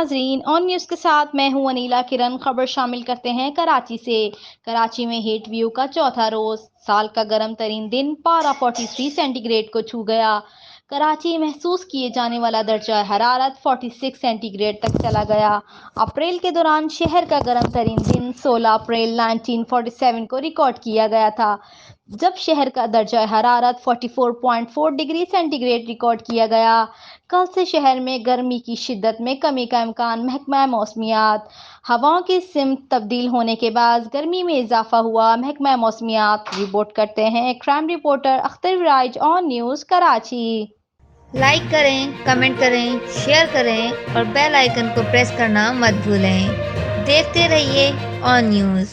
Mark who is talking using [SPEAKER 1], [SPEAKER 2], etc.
[SPEAKER 1] नाजरीन, on news के साथ मैं हूं अनीला किरण। खबर शामिल करते हैं कराची से। कराची में हीट व्यू का चौथा रोज, साल का गर्म तरीन दिन पारा 43 सेंटीग्रेड को छू गया। कराची महसूस किए जाने वाला दर्जा हरारत 46 सेंटीग्रेड तक चला गया। अप्रैल के दौरान शहर का गर्म तरीन दिन 16 अप्रैल 1947 को रिकॉर्ड किया गया था, जब शहर का दर्जा हरारत 44.4 डिग्री सेंटीग्रेड रिकॉर्ड किया गया। कल से शहर में गर्मी की शिद्दत में कमी का इम्कान। महकमा मौसमियात, हवाओं की सिमत तब्दील होने के बाद गर्मी में इजाफा हुआ। महकमा मौसमियात रिपोर्ट करते हैं crime reporter Akhtar Viraj, on news Karachi.
[SPEAKER 2] Like करें, कमेंट करें, शेयर करें और बेल आइकन को प्रेस करना मत भूलें। देखते रहिए ऑन न्यूज़।